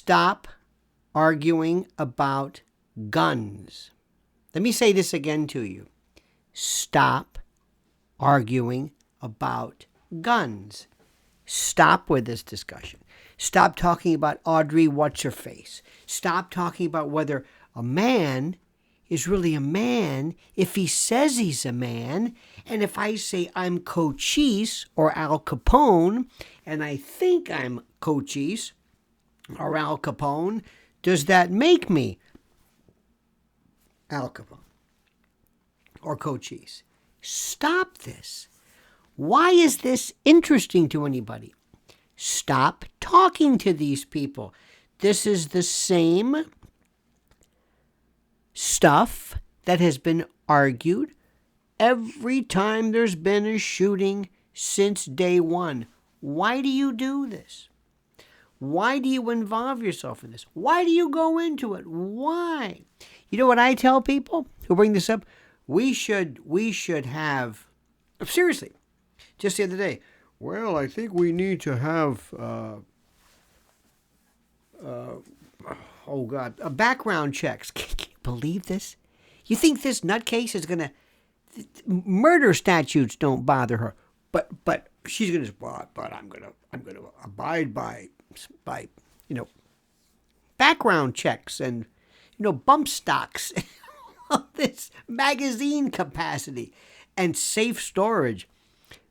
Stop arguing about guns. Let me say this again to you. Stop arguing about guns. Stop with this discussion. Stop talking about Audrey What's-Her-Face. Stop talking about whether a man is really a man if he says he's a man. And if I say I'm Cochise or Al Capone, and I think I'm Cochise or Al Capone, does that make me Al Capone or Cochise? Stop this. Why is this interesting to anybody? Stop talking to these people. This is the same stuff that has been argued every time there's been a shooting since day one. Why do you do this? Why do you involve yourself in this? Why do you go into it? Why? You know what I tell people who bring this up? We should have, seriously, just the other day, well, I think we need to have, background checks. Can you believe this? You think this nutcase is going to, murder statutes don't bother her, but she's going to, but I'm going to abide by, background checks and, bump stocks, this magazine capacity and safe storage.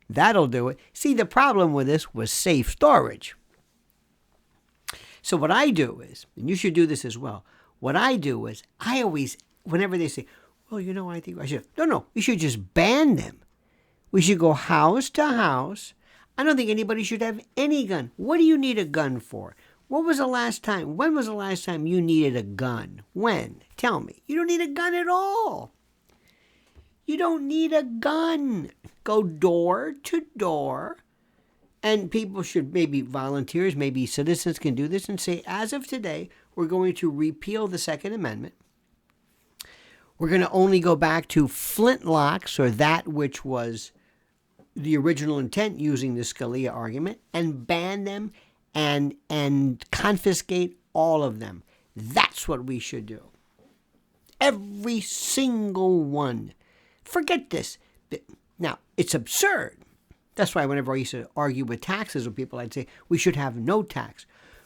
That'll do it. See, the problem with this was safe storage. So what I do is, and you should do this as well, what I do is I always, whenever they say, well, I think I should. No, we should just ban them. We should go house to house. I don't think anybody should have any gun. What do you need a gun for? When was the last time you needed a gun? When? Tell me. You don't need a gun at all. You don't need a gun. Go door to door. And people should, maybe volunteers, maybe citizens can do this and say, as of today, we're going to repeal the Second Amendment. We're going to only go back to flintlocks, or that which was the original intent using the Scalia argument, and ban them and confiscate all of them. That's what we should do. Every single one. Forget this. Now, it's absurd. That's why whenever I used to argue with taxes with people, I'd say we should have no tax.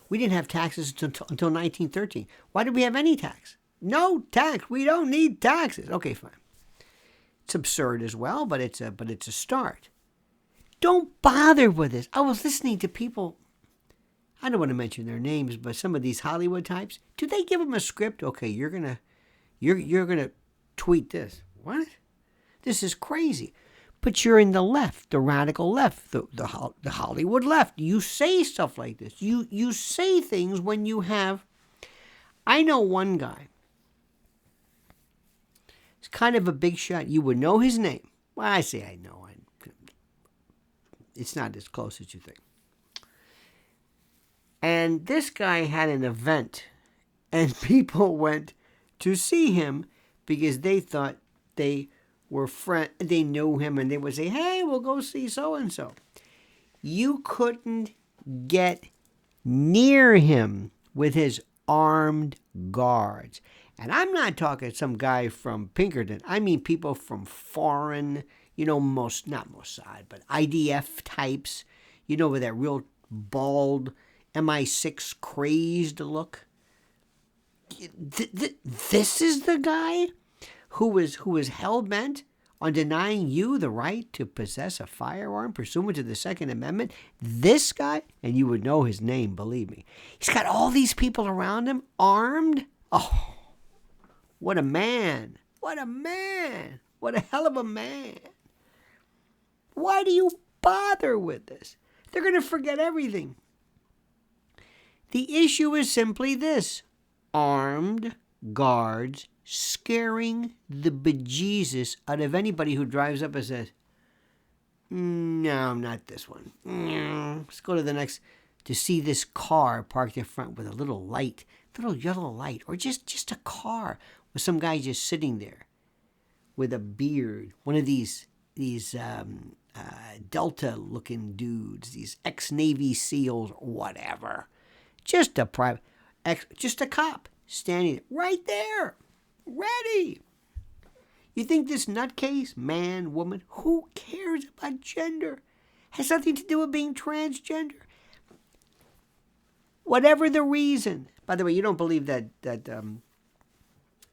We didn't have taxes until 1913. Why did we have any tax? No tax. We don't need taxes. Okay, fine. It's absurd as well, but it's a start. Don't bother with this. I was listening to people. I don't want to mention their names, but some of these Hollywood types. Do they give them a script? Okay, you're gonna tweet this. What? This is crazy. But you're in the left, the radical left, the Hollywood left. You say stuff like this. You say things when you have. I know one guy. He's kind of a big shot. You would know his name. Well, I say I know. It's not as close as you think. And this guy had an event, and people went to see him because they thought they knew him, and they would say, hey, we'll go see so-and-so. You couldn't get near him with his armed guards. And I'm not talking some guy from Pinkerton. I mean people from foreign, not Mossad, but IDF types, with that real bald MI6 crazed look. This is the guy who is hell-bent on denying you the right to possess a firearm pursuant to the Second Amendment. This guy, and you would know his name, believe me. He's got all these people around him, armed. Oh, what a man. What a man. What a hell of a man. Why do you bother with this? They're going to forget everything. The issue is simply this. Armed guards scaring the bejesus out of anybody who drives up and says, no, not this one. Let's go to the next, to see this car parked in front with a little light, little yellow light, or just a car with some guy just sitting there with a beard, one of these Delta-looking dudes, these ex-Navy SEALs or whatever. Just a private. Just a cop standing right there, ready. You think this nutcase, man, woman, who cares about gender? Has nothing to do with being transgender. Whatever the reason. By the way, you don't believe that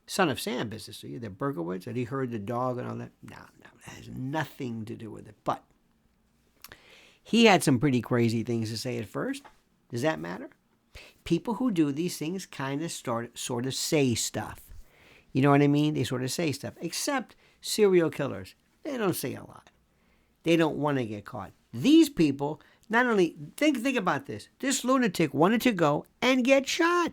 Son of Sam business, do you? The Berkowitz, that he heard the dog and all that? No, that has nothing to do with it. But he had some pretty crazy things to say at first. Does that matter? People who do these things kind of sort of say stuff. You know what I mean? They sort of say stuff. Except serial killers. They don't say a lot. They don't want to get caught. These people, not only, think about this. This lunatic wanted to go and get shot.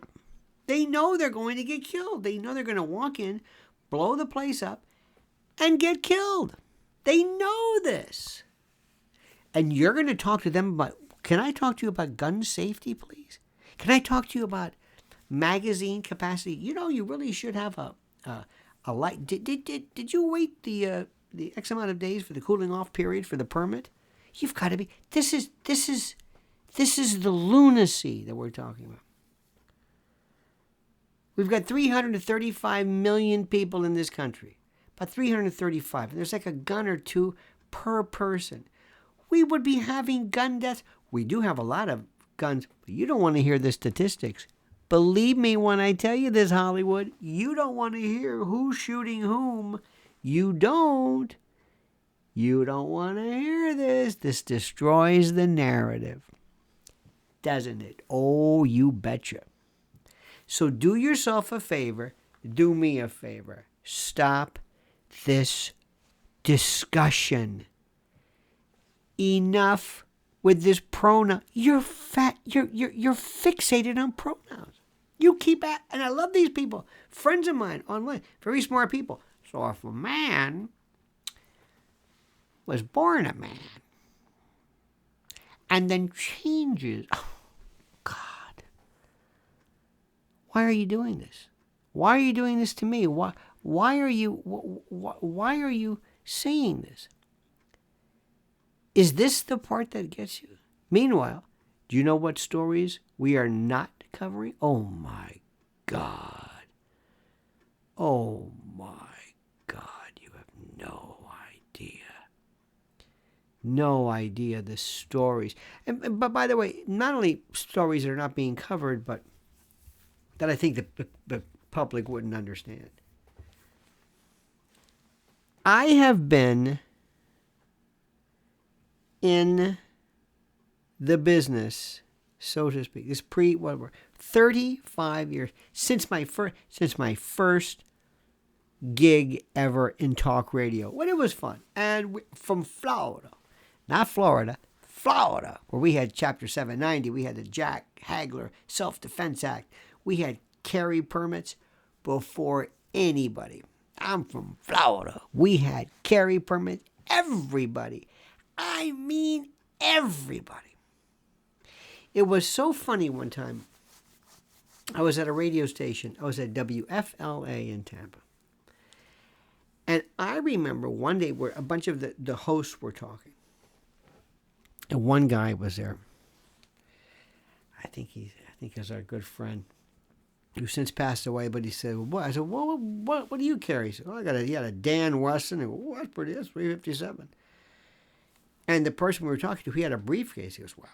They know they're going to get killed. They know they're going to walk in, blow the place up, and get killed. They know this. And you're going to talk to them about, can I talk to you about gun safety, please? Can I talk to you about magazine capacity? You know, you really should have a light. Did you wait the X amount of days for the cooling off period for the permit? You've got to be. This is the lunacy that we're talking about. We've got 335 million people in this country. About 335. And there's like a gun or two per person. We would be having gun deaths. We do have a lot of guns, but you don't want to hear the statistics. Believe me when I tell you this, Hollywood, you don't want to hear who's shooting whom. You don't. You don't want to hear this. This destroys the narrative. Doesn't it? Oh, you betcha. So do yourself a favor. Do me a favor. Stop this discussion. Enough with this pronoun. You're fixated on pronouns. You keep at, and I love these people, friends of mine online, very smart people. So if a man was born a man and then changes, oh God, why are you doing this? Why are you doing this to me? Why are you saying this? Is this the part that gets you? Meanwhile, do you know what stories we are not covering? Oh my God. Oh my God. You have no idea. No idea the stories. But by the way, not only stories that are not being covered, but that I think the public wouldn't understand. I have been in the business, so to speak, this 35 years since my first gig ever in talk radio, when it was fun, and from Florida, not Florida, Florida, where we had Chapter 790, we had the Jack Hagler Self-Defense Act, we had carry permits before anybody. I'm from Florida. We had carry permits. Everybody. I mean, everybody. It was so funny one time. I was at a radio station. I was at WFLA in Tampa. And I remember one day where a bunch of the hosts were talking. And one guy was there. I think he's our good friend, who since passed away, but he said, "What?" I said, "Well, what do you carry?" He said, "Oh, he had a Dan Wesson." And, "Oh, that's pretty. That's 357. And the person we were talking to, he had a briefcase. He goes, "Well,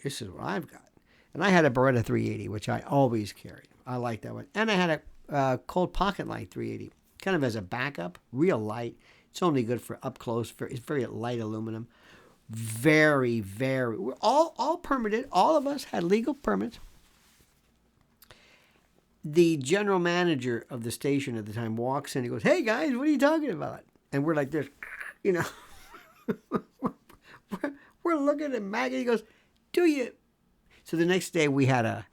this is what I've got." And I had a Beretta 380, which I always carried. I like that one. And I had a Colt Pocket Light 380, kind of as a backup, real light. It's only good for up close. It's very light aluminum. Very, very, we're all permitted. All of us had legal permits. The general manager of the station at the time walks in. He goes, "Hey guys, what are you talking about?" And we're like this, you know. we're looking at Maggie. He goes, "Do you?" So the next day we had a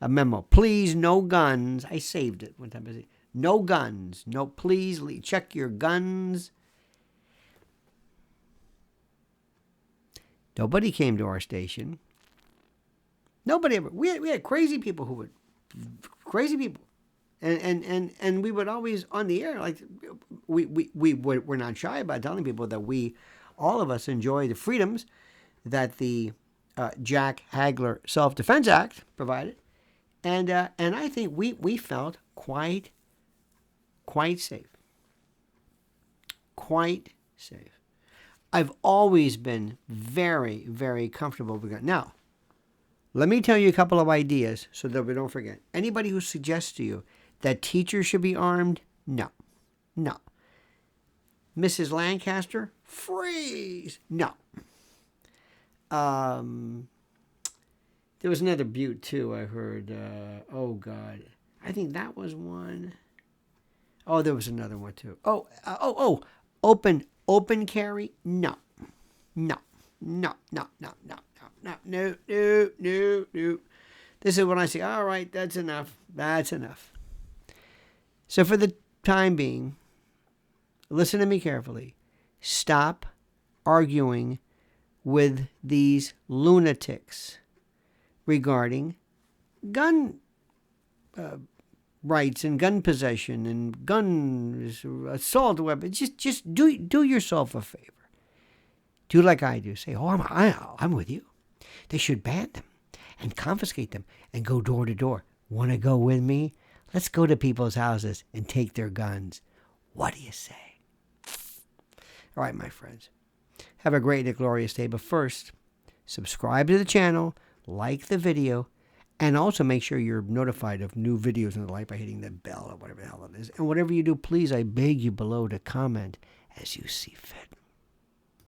memo. "Please, no guns." I saved it one time. I said, "No guns. No, please check your guns." Nobody came to our station. Nobody ever. We had crazy people who would. Crazy people, and we would always on the air, like we're not shy about telling people that all of us enjoy the freedoms that the Jack Hagler Self-Defense Act provided, And I think we felt quite safe. Quite safe. I've always been very, very comfortable with guns. Now, let me tell you a couple of ideas so that we don't forget. Anybody who suggests to you that teachers should be armed, no. No. Mrs. Lancaster, freeze. No. There was another butte too, I heard. Oh, God. I think that was one. Oh, there was another one too. Open carry? No. No. No. No. No. No. No. No. No. No. No. This is when I say, all right, that's enough. That's enough. So for the time being, listen to me carefully. Stop arguing with these lunatics regarding gun rights and gun possession and guns, assault weapons. Just do yourself a favor. Do like I do. Say, I'm with you. They should ban them and confiscate them and go door to door. Want to go with me? Let's go to people's houses and take their guns. What do you say? All right, my friends. Have a great and a glorious day. But first, subscribe to the channel, like the video, and also make sure you're notified of new videos in the life by hitting the bell or whatever the hell it is. And whatever you do, please, I beg you below to comment as you see fit.